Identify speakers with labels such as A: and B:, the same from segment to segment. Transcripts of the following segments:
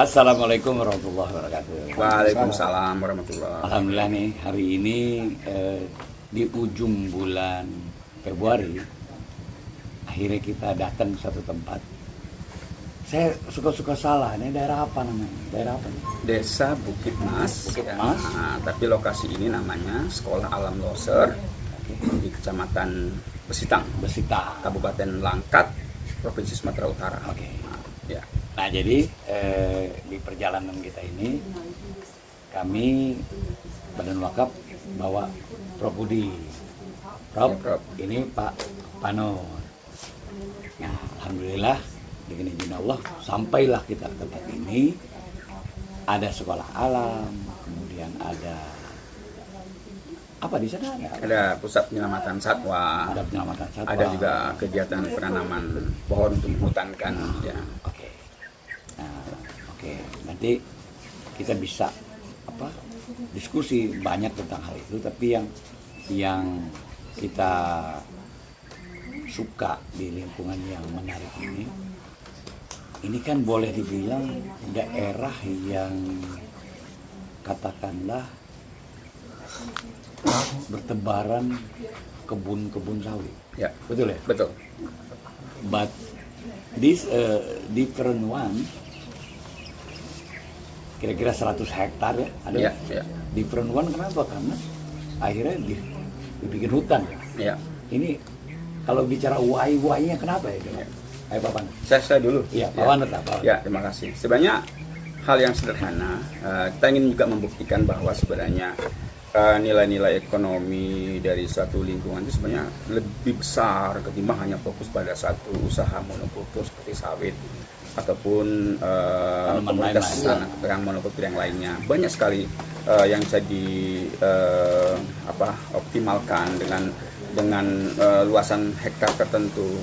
A: Assalamualaikum warahmatullahi wabarakatuh.
B: Waalaikumsalam warahmatullahi wabarakatuh.
A: Alhamdulillah nih hari ini di ujung bulan Februari akhirnya kita datang ke satu tempat. Saya suka-suka salah, ini daerah apa namanya? Daerah apa nih?
B: Desa Bukit Mas.
A: Bukit Mas.
B: Nah, tapi lokasi ini namanya Sekolah Alam Loser di Kecamatan Besitang,
A: Besita.
B: Kabupaten Langkat, Provinsi Sumatera Utara.
A: Oke.
B: Ya.
A: Nah jadi di perjalanan kita ini kami Badan Wakaf bawa Prof Budi. Prof,
B: Ya, Prof.
A: ini Pak Panor. Nah alhamdulillah dengan izin Allah sampailah kita ke tempat ini. Ada sekolah alam, kemudian ada apa di sana
B: Ada pusat penyelamatan satwa.
A: ada penyelamatan satwa.
B: Ada juga kegiatan penanaman pohon untuk menghutankan. Ya.
A: Oke. Nah, oke. Nanti kita bisa diskusi banyak tentang hal itu, tapi yang kita suka di lingkungan yang menarik ini kan boleh dibilang daerah yang katakanlah bertebaran kebun-kebun sawit.
B: Ya.
A: Betul ya?
B: Betul.
A: But this different one kira-kira 100 hektar ya ada.
B: Ya, ya.
A: Different one kenapa? Karena akhirnya dibikin hutan.
B: Ya.
A: Ini kalau bicara why-nya kenapa ya? Ayo Pak Panut.
B: Saya dulu.
A: Iya, Pak Panut lah, Pak Panut.
B: Ya, terima kasih. Sebenarnya hal yang sederhana, kita ingin juga membuktikan bahwa sebenarnya nilai-nilai ekonomi dari suatu lingkungan itu sebenarnya lebih besar ketimbang hanya fokus pada satu usaha monokultur seperti sawit ataupun komoditas yang monokultur yang lainnya. Banyak sekali yang bisa optimalkan dengan luasan hektar tertentu.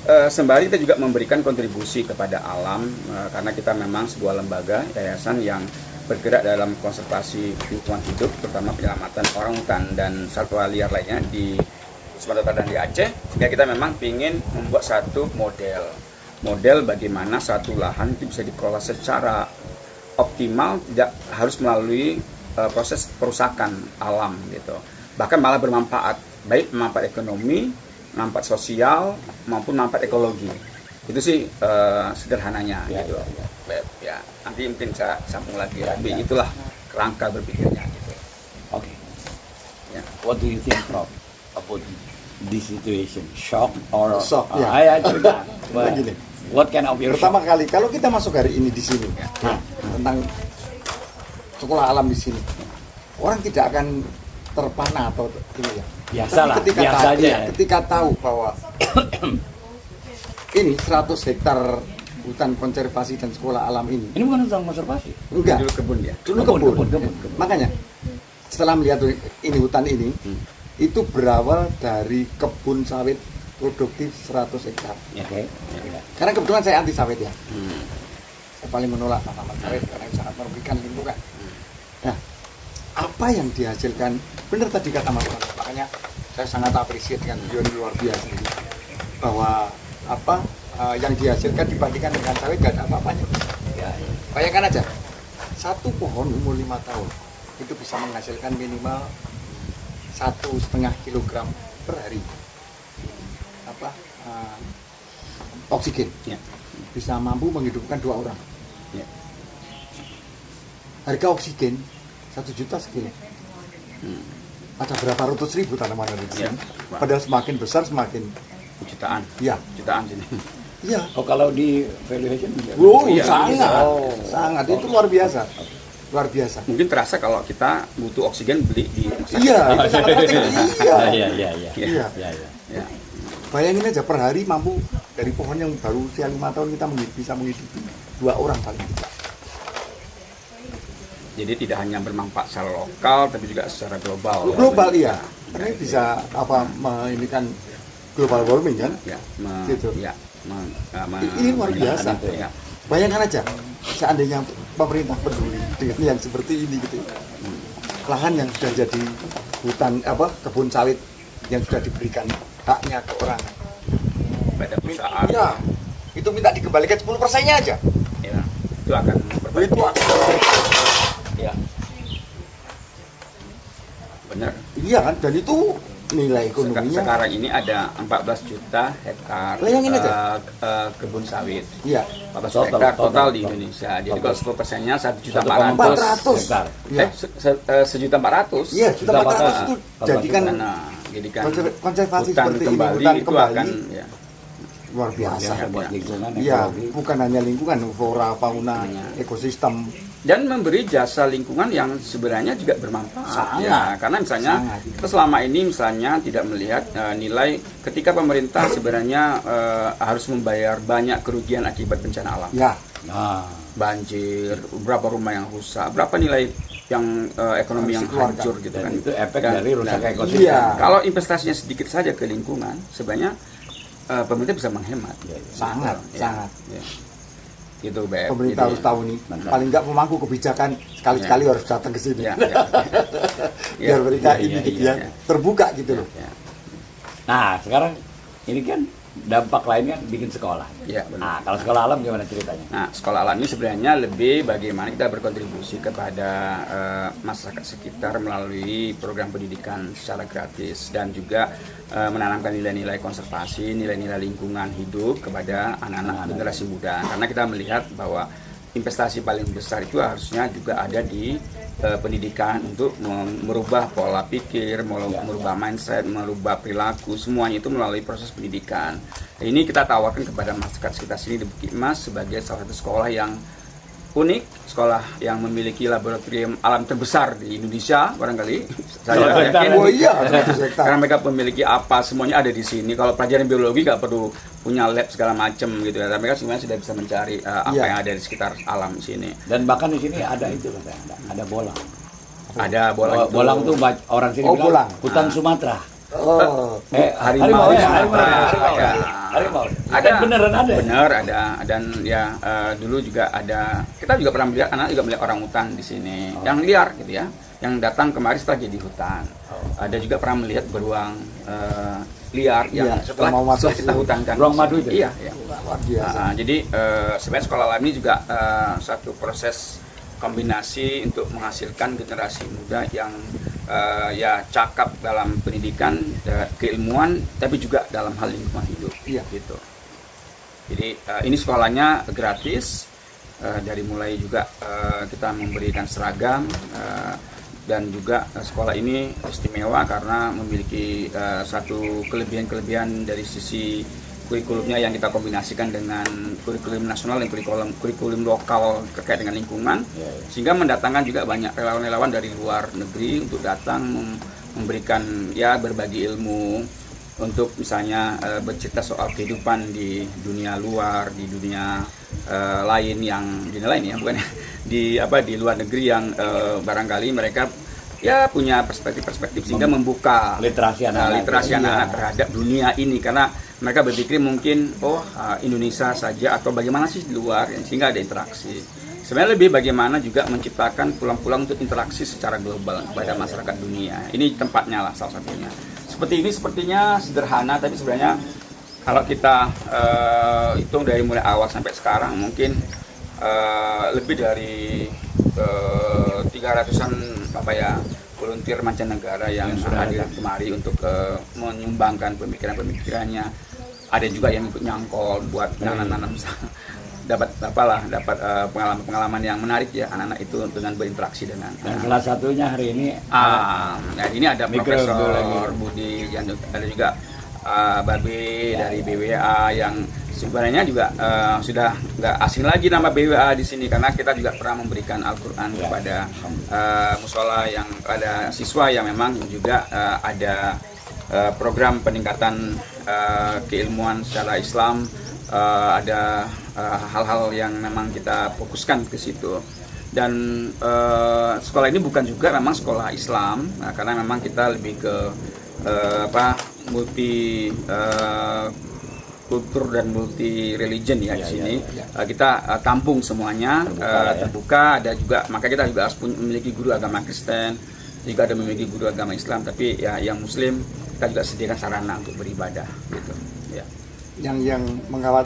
B: Sembari kita juga memberikan kontribusi kepada alam karena kita memang sebuah lembaga yayasan yang bergerak dalam konservasi lingkungan hidup, terutama penyelamatan orangutan dan satwa liar lainnya di Sumatera Utara dan di Aceh. Sehingga kita memang ingin membuat satu model bagaimana satu lahan itu bisa dikelola secara optimal, tidak harus melalui proses perusakan alam gitu. Bahkan malah bermanfaat, baik manfaat ekonomi, manfaat sosial maupun manfaat ekologi. Itu sih sederhananya
A: Ya,
B: gitu.
A: ya.
B: Ya, nanti mungkin saya sambung lagi. Tapi itulah kerangka berpikirnya gitu.
A: Oke.
B: Ya.
A: What do you think, Prof, about this situation? Shock or
C: Shock, ya.
A: Cerita.
C: Begini.
A: What kind of your
C: Pertama
A: shock?
C: kali kalau kita masuk hari ini di sini tentang sekolah alam di sini, orang tidak akan terpana atau ini ya.
A: Biasalah,
C: Tapi
A: biasa aja. Ya.
C: ketika tahu bahwa ini 100 hektar hutan konservasi dan sekolah alam ini,
A: Ini bukan tentang konservasi.
C: enggak,
B: Dulu kebun ya.
C: dulu
A: Kebun.
C: kebun. Makanya setelah melihat ini hutan ini, itu berawal dari kebun sawit produktif 100 hektar.
A: Ya, oke.
C: Karena kebetulan saya anti sawit ya.
B: Hmm.
C: Saya paling menolak tanaman sawit karena itu sangat merugikan lingkungan. Nah, apa yang dihasilkan? Benar tadi kata Mas Panut, makanya saya sangat apresiasi dengan beliau luar biasa ini. Bahwa yang dihasilkan dibandingkan dengan sawit gak ada apa-apanya.
A: Ya,
C: Bayangkan aja, satu pohon umur 5 tahun itu bisa menghasilkan minimal 1,5 kilogram per hari oksigen.
B: Ya.
C: Bisa mampu menghidupkan 2 orang.
B: Ya.
C: Harga oksigen 1 juta sekian. Ada berapa ratus ribu tanaman di sini.
B: Ya.
C: Padahal semakin besar semakin
B: Jutaan.
C: ya.
B: Jutaan sini.
C: Iya.
A: Oh kalau di valuation
C: Wow,
B: Iya,
C: sangat.
A: Oh.
C: Sangat itu luar biasa. Luar biasa.
B: Mungkin terasa kalau kita butuh oksigen beli di
C: Iya, itu sangat penting. Iya.
A: Iya.
C: Iya.
B: Ya.
C: Bayangin aja per hari mampu dari pohon yang baru usia 5 tahun kita bisa menghidupi 2 orang paling tidak.
B: Jadi tidak hanya bermanfaat secara lokal tapi juga secara global.
C: Global iya. Ini bisa ini kan global warming kan?
B: Ya,
C: Gitu.
B: ya,
C: Ini luar biasa.
B: Ya.
C: Bayangkan aja seandainya pemerintah peduli dengan yang seperti ini gitu. Lahan yang sudah jadi hutan kebun sawit yang sudah diberikan haknya ke orang.
B: Pada perusahaan.
C: Ya, itu minta dikembalikan 10%-nya aja.
B: Ya, itu akan
C: Itu
B: ya. Benar.
C: iya kan, dan itu nilai ekonominya.
B: Sekarang ini ada 14 juta hektar
C: Bayangin aja.
B: kebun sawit.
C: Iya.
B: 14
A: Total,
B: hektar total
A: total.
B: di Indonesia. Jadi kalau 10%-nya 1.400.000.
C: 400.
A: hektar.
C: Iya.
B: 1.400.000.
C: Iya, 1.400 itu jadikan
B: Jadikan
C: konservasi
B: hutan
C: seperti ini,
B: kembali
C: hutan
B: itu
C: kembali.
B: akan ya.
C: Luar biasa.
A: Biasa buat lingkungan,
C: Iya,
A: ekologi.
C: bukan hanya lingkungan, flora, fauna,
B: Iya.
C: ekosistem.
B: Dan memberi jasa lingkungan yang sebenarnya juga bermanfaat.
C: Sangat.
B: Ya, karena misalnya
C: Sangat.
B: kita selama ini misalnya tidak melihat nilai ketika pemerintah sebenarnya harus membayar banyak kerugian akibat bencana alam.
C: Ya,
A: Nah,
B: Banjir, berapa rumah yang rusak, berapa nilai yang ekonomi yang
C: Keluarga.
B: hancur gitu
A: dan
B: kan.
A: itu efek
B: Dan-
A: dari rusak
B: dan-
A: ekosistem.
C: Iya.
B: Kalau investasinya sedikit saja ke lingkungan, sebenarnya pemerintah bisa menghemat.
C: sangat,
B: Ya,
C: sangat.
B: ya. Gitu, Beb.
C: Pemerintah
B: Gitu
C: harus
B: ya.
C: tahu nih.
A: Mantap.
C: Paling nggak pemangku kebijakan sekali-sekali harus datang ke sini.
B: Ya, ya,
C: Biar mereka
A: iya,
C: ini
A: iya,
C: gitu
A: iya,
C: ya, terbuka gitu loh.
B: ya.
A: Nah, sekarang ini kan dampak lainnya bikin sekolah.
B: Ya, benar.
A: Nah, kalau sekolah alam gimana ceritanya?
B: Nah, sekolah alam ini sebenarnya lebih bagaimana kita berkontribusi kepada masyarakat sekitar melalui program pendidikan secara gratis dan juga menanamkan nilai-nilai konservasi, nilai-nilai lingkungan hidup kepada anak-anak generasi muda. Karena kita melihat bahwa investasi paling besar itu harusnya juga ada di pendidikan untuk merubah pola pikir, merubah mindset, merubah perilaku, semuanya itu melalui proses pendidikan. Ini kita tawarkan kepada masyarakat sekitar sini di Bukit Mas sebagai salah satu sekolah yang unik, sekolah yang memiliki laboratorium alam terbesar di Indonesia barangkali. Saya yakin.
C: Oh iya, 100 hektar.
B: Karena mereka memiliki apa semuanya ada di sini. Kalau pelajaran biologi nggak perlu punya lab segala macam gitu ya. Mereka sebenarnya sudah bisa mencari apa
C: Iya.
B: yang ada di sekitar alam sini.
A: Dan bahkan di sini ada itu katanya, ada bolang.
B: Ada bolang itu.
A: Bolang tuh orang sini
C: Oh,
A: bilang
C: bolang.
A: hutan Sumatera.
C: Oh,
B: Harimau
A: ya,
B: Sumatera.
A: harimau.
B: Ada.
A: Harimau.
B: Ada,
A: Beneran ada.
B: Bener ada, dan ya dulu juga ada. Kita juga pernah melihat, anak juga melihat orang hutan di sini, yang liar gitu ya, yang datang kemari setelah jadi hutan. Ada juga pernah melihat beruang liar yang
C: Iya,
B: setelah,
C: mau masuk
B: setelah kita hutankan.
A: beruang madu itu?
B: Iya, iya.
C: luar biasa.
B: Jadi sebenarnya sekolah alam ini juga satu proses kombinasi untuk menghasilkan generasi muda yang ya cakap dalam pendidikan, keilmuan, tapi juga dalam hal lingkungan hidup.
C: Iya.
B: Gitu. Jadi ini sekolahnya gratis, dari mulai juga kita memberikan seragam, dan juga sekolah ini istimewa karena memiliki satu kelebihan-kelebihan dari sisi kurikulumnya yang kita kombinasikan dengan kurikulum nasional dan kurikulum lokal terkait dengan lingkungan, sehingga mendatangkan juga banyak relawan-relawan dari luar negeri untuk datang memberikan ya berbagi ilmu untuk misalnya bercerita soal kehidupan di dunia luar, di dunia lain yang dunia lain ya, bukan di luar negeri yang barangkali mereka ya punya perspektif-perspektif sehingga membuka
A: literasi anak-anak.
B: terhadap dunia ini, karena mereka berpikir mungkin Indonesia saja atau bagaimana sih di luar, sehingga ada interaksi. Sebenarnya lebih bagaimana juga menciptakan pulang-pulang untuk interaksi secara global kepada masyarakat dunia. Ini tempatnya lah salah satunya. Seperti ini sepertinya sederhana, tapi sebenarnya kalau kita hitung dari mulai awal sampai sekarang mungkin lebih dari 300-an volunteer mancanegara yang hadir kemari untuk menyumbangkan pemikiran-pemikirannya. Ada juga yang ikut nyangkol buat nanam-nanam dapat pengalaman-pengalaman yang menarik ya anak-anak itu dengan berinteraksi dengan.
A: Dan salah satunya hari ini
B: Nah, ini ada Profesor
A: Mikrobiologi.
B: Budi, ada juga Babe dari BWA yang sebenarnya juga sudah nggak asing lagi nama BWA di sini, karena kita juga pernah memberikan Al-Quran kepada musola yang ada siswa yang memang juga ada program peningkatan keilmuan secara Islam, ada hal-hal yang memang kita fokuskan ke situ. Dan sekolah ini bukan juga memang sekolah Islam, karena memang kita lebih ke multi kultur dan multi religion ya di sini. Kita tampung semuanya, terbuka. Ada juga, maka kita juga harus memiliki guru agama Kristen, juga ada memiliki guru agama Islam, tapi ya yang Muslim kita juga sediakan sarana untuk beribadah gitu. Ya.
C: yang mengawat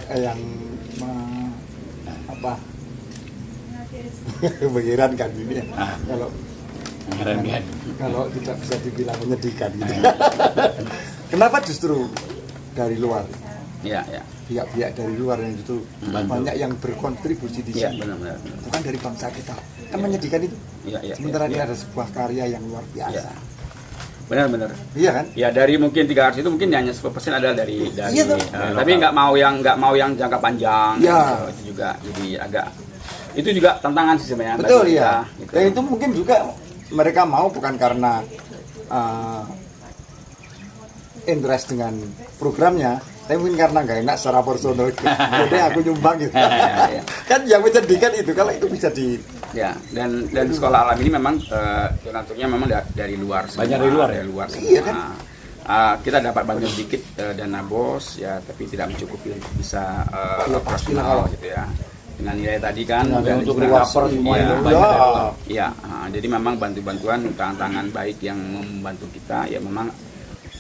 C: apa mengherankan ini ya. Kalau
A: Mengherankan.
C: kalau tidak bisa dibilang menyedihkan gitu. Kenapa justru dari luar?
B: Ya, ya.
C: Pihak-pihak dari luar yang justru banyak yang berkontribusi di
B: Iya,
C: sini.
B: benar-benar.
C: Bukan dari bangsa kita. Kan menyedihkan itu.
B: Iya, iya.
C: Sementara ini
B: iya.
C: ada sebuah karya yang luar biasa.
B: Benar-benar.
C: Iya kan?
B: Ya dari mungkin 300 itu mungkin hanya 10% adalah dari
C: Iya, tuh.
B: tapi nggak mau yang jangka panjang.
C: Ya.
B: Gitu. Itu juga jadi agak itu juga tantangan sih sebenarnya.
C: Betul
B: bagi
C: ya.
B: kita, gitu.
C: Dan itu mungkin juga mereka mau bukan karena interest dengan programnya, tapi mungkin karena nggak enak secara personal. Jadi aku nyumbang gitu.
B: Ya.
C: Kan yang menyedihkan itu kalau itu bisa di
B: Ya, dan sekolah alam ini memang donaturnya memang dari luar semua.
A: Banyak dari luar ya?
B: Dari luar semua.
C: Iya kan?
B: Kita dapat bantu sedikit dana BOS ya, tapi tidak mencukupi untuk bisa
C: Iya, pastilah
B: operasional
C: kalau.
B: gitu ya. Dengan nilai tadi kan
A: Nah,
B: dan
A: untuk
B: juga-
A: recover semua
B: iya,
A: itu
C: Ya.
A: banyak dari luar.
B: Iya, jadi memang bantuan tangan baik yang membantu kita ya memang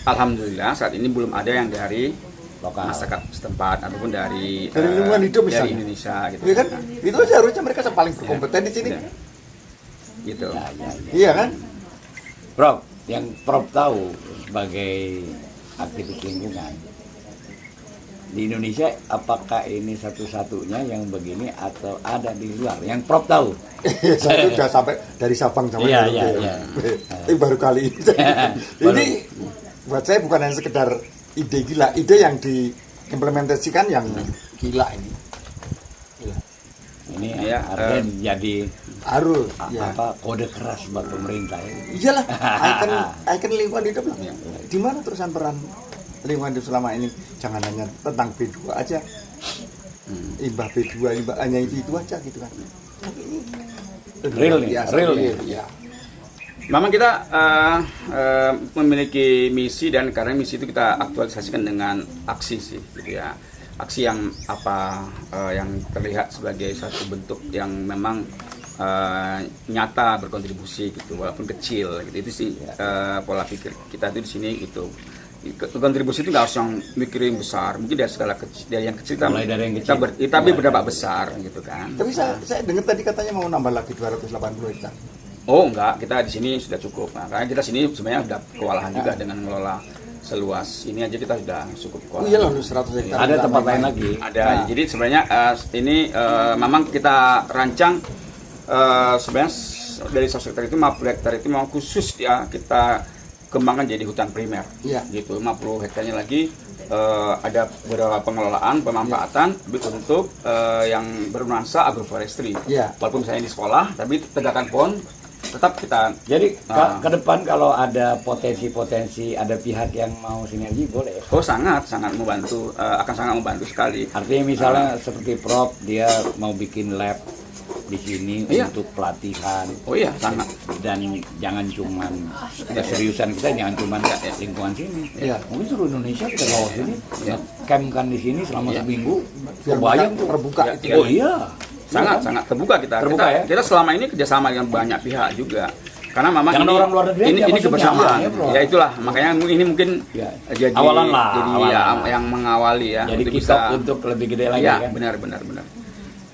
B: alhamdulillah saat ini belum ada yang dari
A: Lokal.
B: masyarakat setempat ataupun dari
C: lingkungan hidup
B: dari
C: misalnya.
B: Indonesia gitu.
C: Iya kan? Itu aja harusnya mereka yang paling berkompeten di sini.
B: Iya. Gitu.
A: Ya, ya, ya.
C: Iya kan?
A: Prof, yang Prof tahu sebagai aktivis lingkungan di Indonesia, apakah ini satu-satunya yang begini atau ada di luar? Yang Prof tahu.
C: Saya sudah sampai dari Sabang sampai
A: Iya,
C: Merauke.
A: iya, iya.
C: Ini baru kali ini.
A: Baru.
C: Ini buat saya bukan hanya sekedar ide gila, ide yang diimplementasikan yang gila ini. Gila.
A: Ini
B: Ya,
A: artinya jadi
C: Harus, ya.
A: kode keras buat pemerintah.
C: Iyalah, ikon lingkungan hidup lah. Di mana terusan peran lingkungan hidup selama ini? Jangan hanya tentang B2 aja. Limbah B2, limbah hanya itu aja gitu kan. Tapi ini
A: Real nih,
C: biasa,
A: real nih.
C: ya.
B: Memang kita memiliki misi dan karena misi itu kita aktualisasikan dengan aksi sih, gitu ya. Aksi yang yang terlihat sebagai satu bentuk yang memang nyata berkontribusi gitu, walaupun kecil. Gitu. Itu sih pola pikir kita itu di sini itu. Kontribusi itu nggak harus yang mikirin besar, mungkin dari segala dari yang kecil kita,
A: Mulai dari yang kecil.
B: tapi berdampak besar gitu kan.
C: Tapi saya dengar tadi katanya mau nambah lagi 280 hektar.
B: Oh enggak, kita di sini sudah cukup. Nah, karena kita sini sebenarnya sudah kewalahan juga dengan mengelola seluas ini aja kita sudah cukup
C: Oh
B: kewalahan.
C: iya lah, 100 hektar.
A: Ada tempat lain lagi.
B: Ada.
C: Nah.
B: Jadi sebenarnya ini memang kita rancang sebenarnya dari 100 hektar itu 50 hektar itu memang khusus ya kita kembangkan jadi hutan primer.
C: Iya.
B: Gitu. 50 hektarnya lagi ada beberapa pengelolaan, pemanfaatan untuk yang bernuansa agroforestry.
C: Iya.
B: Walaupun misalnya di sekolah, tapi tegakkan pohon tetap kita.
A: Jadi ke depan kalau ada potensi-potensi, ada pihak yang mau sinergi boleh.
B: Oh sangat membantu, akan sangat membantu sekali.
A: Artinya misalnya seperti Prof, dia mau bikin lab di sini
B: Iya.
A: untuk pelatihan.
B: Oh iya sangat.
A: Dan jangan cuman keseriusan kita jangan cuman lingkungan sini.
C: Iya.
A: Mungkin seluruh Indonesia kita bawa sini,
B: Iya.
A: campkan di sini selama
B: Iya.
A: seminggu.
C: Biar
A: Kebayang
C: mereka
A: tuh.
C: terbuka.
B: Ya,
A: Oh iya.
B: Sangat terbuka kita.
A: Terbuka
B: kita,
A: ya?
B: kita selama ini kerjasama dengan banyak pihak juga. Karena memang
A: Jangan orang luar negeri aja
B: ini
A: maksudnya,
B: kebersamaan.
A: ya, Bro.
B: Ya itulah makanya ini mungkin
A: Ya.
B: jadi
A: Awalan lah,
B: jadi
A: awalan
B: ya,
A: lah.
B: yang mengawali ya.
A: Jadi
B: untuk
A: kita
B: bisa-
A: untuk lebih gede lagi
B: ya
A: kan.
B: benar.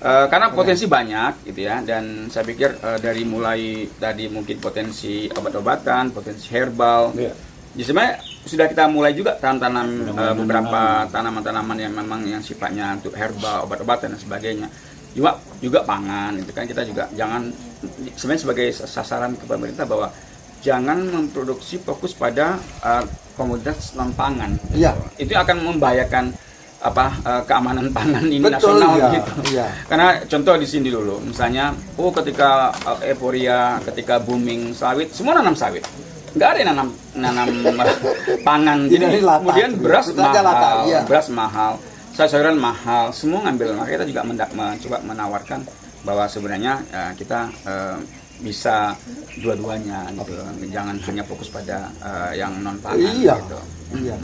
B: Karena potensi banyak gitu ya, dan saya pikir dari mulai tadi mungkin potensi obat-obatan, potensi herbal.
A: Iya.
B: Jadi sebenarnya sudah kita mulai juga tanam
A: Sudah mulai
B: beberapa
A: menanam.
B: tanaman-tanaman yang memang yang sifatnya untuk herbal, obat-obatan dan sebagainya. Juga pangan itu kan kita juga jangan sebenarnya sebagai sasaran ke pemerintah bahwa jangan memproduksi fokus pada komoditas non pangan.
C: Iya.
B: Itu akan membahayakan keamanan pangan ini
C: Betul,
B: nasional
C: iya,
B: gitu.
C: iya.
B: Karena contoh di sini dulu, misalnya, ketika euforia, ketika booming sawit, semua nanam sawit. Nggak ada yang nanam pangan.
C: Tidak
B: Jadi
C: latah,
B: kemudian
C: gitu.
B: beras
C: Itu aja latah,
B: mahal,
C: iya.
B: beras mahal, sayur-sayuran mahal, semua ngambil. Maka kita juga mencoba menawarkan bahwa sebenarnya kita bisa dua-duanya gitu. Jangan hanya fokus pada yang non pangan
C: Iya.
B: gitu.
C: Iya.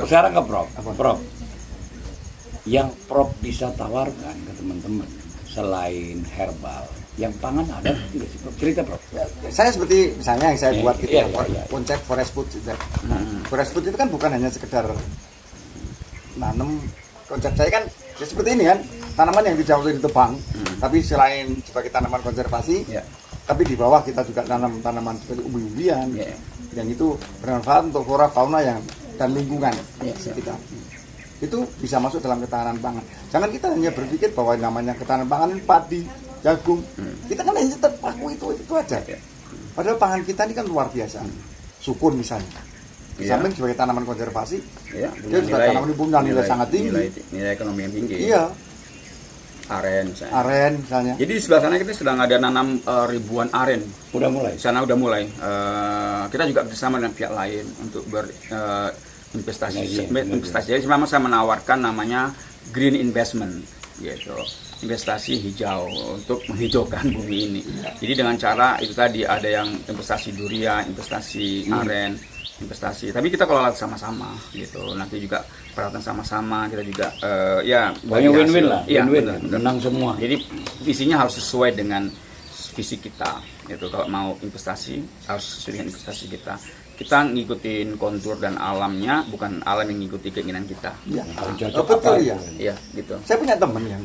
A: Sekarang ke Prof.
C: Apa?
A: Prof, yang Prof bisa tawarkan ke teman-teman selain herbal, yang pangan ada tidak sih Prof? Cerita Prof.
C: Saya seperti misalnya yang saya
A: Iya,
C: buat gitu
A: iya,
C: ya,
A: iya.
C: konsep forest food gitu. Forest food itu kan bukan hanya sekedar nanam, konsep saya kan ya seperti ini kan, tanaman yang tidak boleh ditebang, tapi selain sebagai tanaman konservasi,
B: Ya.
C: tapi di bawah kita juga tanam tanaman seperti umbi-umbian,
B: Ya.
C: yang itu bermanfaat untuk flora fauna yang dan lingkungan
B: Ya.
C: sekitar. Itu bisa masuk dalam ketahanan pangan. Jangan kita hanya berpikir bahwa namanya ketahanan pangan ini padi, jagung. Kita kan hanya terpaku itu aja.
B: Ya.
C: Padahal pangan kita ini kan luar biasa. Sukun misalnya. Di
B: Ya.
C: samping sebagai tanaman konservasi,
B: Ya,
C: dia juga tanaman ini punya nilai sangat tinggi.
B: Nilai ekonomi yang tinggi.
C: Iya,
B: Aren misalnya.
C: aren misalnya.
B: Jadi di sebelah sana kita sedang ada nanam ribuan aren.
A: Udah mulai.
B: Di sana udah mulai. Kita juga bersama dengan pihak lain untuk berinvestasi. Investasi. Jadi memang saya menawarkan namanya green investment, gitu. Investasi hijau untuk menghijaukan bumi ini. Jadi dengan cara itu tadi ada yang investasi durian, investasi aren, investasi. Tapi kita kelola sama-sama, gitu. Nanti juga perawatan sama-sama. Kita juga ya
A: Pokoknya win-win lah.
B: Iya,
A: Win-win.
B: benar.
A: Menang semua.
B: Jadi visinya harus sesuai dengan visi kita. Gitu. Kalau mau investasi harus sesuai dengan investasi kita. Kita ngikutin kontur dan alamnya, bukan alam yang ngikuti keinginan kita.
C: Iya.
A: Kalau
C: Oh,
A: cocok
C: betul
A: apa?
C: ya.
B: Iya, gitu.
C: Saya punya teman yang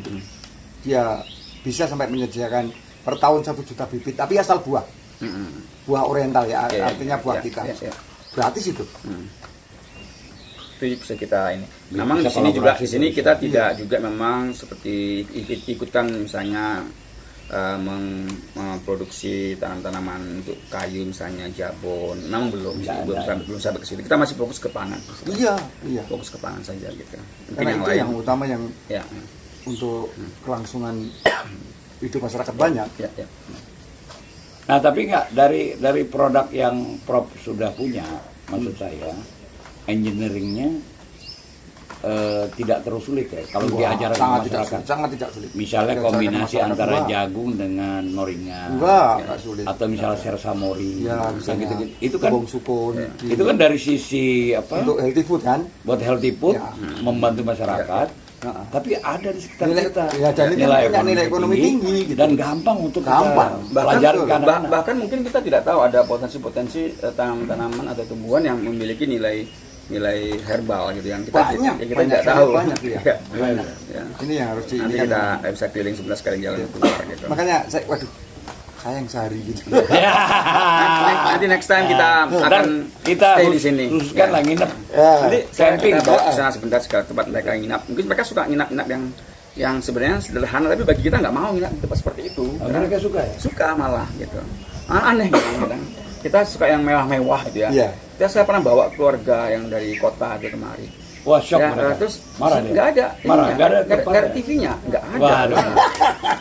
C: dia bisa sampai menyediakan per tahun 1 juta bibit, tapi asal buah. Buah oriental ya,
B: Iya,
C: artinya buah
B: iya,
C: kita.
B: iya, iya.
C: Gratis itu.
B: Itu bisa kita ini.
A: Bisa
B: Memang di sini juga,
A: kolaborasi
B: di sini
A: terus.
B: kita tidak juga memang seperti ikutan misalnya memproduksi tanam-tanaman untuk kayu misalnya jabon. Memang belum,
A: Nggak
B: belum
A: ada.
B: sampai belum sampai ke situ. Kita masih fokus ke pangan.
C: Iya, iya.
B: Fokus ke pangan saja gitu. Mungkin
C: Karena
B: yang
C: itu
B: lain.
C: yang utama yang
B: Ya,
C: untuk kelangsungan hidup masyarakat banyak.
B: ya, ya.
A: Nah tapi nggak dari produk yang Prof sudah punya, maksud saya engineeringnya tidak terlalu sulit ya kalau
C: Wah,
A: diajarkan ke
C: sangat tidak
A: masyarakat.
C: sulit, sangat tidak sulit.
A: Misalnya
C: Diajarkan
A: kombinasi
C: masyarakat,
A: antara
C: enggak.
A: jagung dengan moringa,
C: Enggak sulit.
A: atau misalnya sersamori,
C: Ya,
A: nah,
C: misalnya
A: gitu-gitu. Itu kan
C: kebong sukun.
A: itu kan dari sisi apa?
C: untuk healthy food kan.
A: Buat healthy food,
C: Ya.
A: membantu masyarakat.
C: Heeh.
A: Tapi ada di sekitar
C: Nilai-
A: kita
C: ya, dan itu punya nilai ekonomi tinggi, gitu.
A: dan gampang untuk
C: Gampang.
A: kita pelajari ke anak-anak.
B: Bahkan mungkin kita tidak tahu ada potensi-potensi tanaman atau tumbuhan yang memiliki nilai herbal gitu yang kita
C: Banyak,
B: yang kita
C: banyak,
B: tidak tahu.
C: banyak, iya.
B: Ya.
C: Banyak.
B: Ya.
C: Ini yang harus
B: Nanti
C: diinginkan.
B: kita bisa keliling 11 kali jalan keluar gitu.
C: Makanya saya sayang sehari gitu.
B: Nanti next time kita
A: Dan
B: akan
A: kita
B: stay di sini.
A: khususkan
B: Ya.
A: lah nginep.
B: Nanti
A: camping.
B: kita bawa ke sana sebentar ke tempat mereka nginap. Mungkin mereka suka nginap-nginap yang sebenarnya sederhana, tapi bagi kita nggak mau nginap di tempat seperti itu.
A: Mereka suka ya.
B: Suka malah gitu. Aneh gitu kadang. Kita suka yang mewah-mewah gitu ya.
C: Iya.
B: Saya pernah bawa keluarga yang dari kota aja kemari.
A: Wah, shock
B: Ya,
A: mereka.
B: terus
A: Marah dia.
B: nggak ada,
A: Marah,
B: ininya,
A: nggak ada
B: nggak ada
A: tempat
B: TV-nya, nggak ada.
A: Waduh.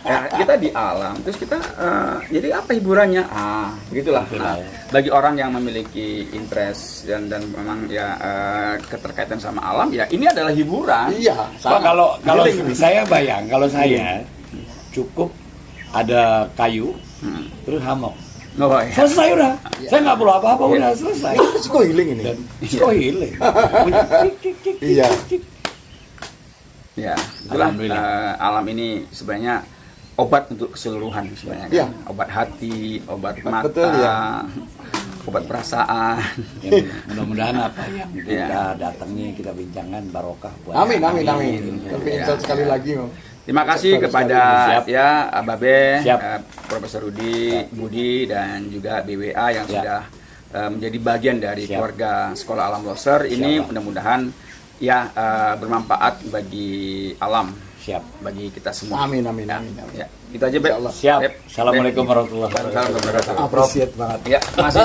B: Ya, kita di alam, terus kita jadi apa hiburannya? Begitulah.
A: Itulah,
B: Nah,
A: ya.
B: bagi orang yang memiliki interest dan memang ya keterkaitan sama alam, ya ini adalah hiburan.
C: Iya.
A: Pak, kalau
C: Healing.
A: saya bayang, kalau saya cukup ada kayu, terus hamok.
B: Oh, ya.
A: Selesai udah. Saya nggak perlu apa-apa, udah selesai.
C: Itu psiko healing ini.
A: Dan healing.
C: Iya.
B: Ya, itulah
A: Alhamdulillah.
B: alam ini sebenarnya obat untuk keseluruhan sebenarnya. Kan?
C: Iya.
B: Obat hati, obat mata,
C: Betul, ya.
B: obat perasaan.
A: Ya, mudah-mudahan apa yang kita
B: Ya.
A: datangi, kita bincangkan barokah buat.
C: Amin, amin, amin. Tapi
B: Ya.
C: insya sekali lagi.
B: Terima kasih
C: Baru
B: kepada
A: Siap.
B: ya Babe,
A: Siap.
B: Profesor Rudi, Budi dan juga BWA yang
A: Siap.
B: sudah menjadi bagian dari
A: Siap.
B: keluarga Sekolah Alam Loser. Ini
A: Siap.
B: mudah-mudahan ya bermanfaat bagi alam,
A: Siap.
B: bagi kita semua.
C: Amin, amin, amin. amin.
B: Ya, itu aja, Beb.
C: Insya Allah.
A: Siap.
B: Beb.
A: Assalamualaikum
B: Beb.
A: warahmatullahi
B: Waalaikumsalam warahmatullahi wabarakatuh.
C: Appreciate banget.
B: Ya, masih.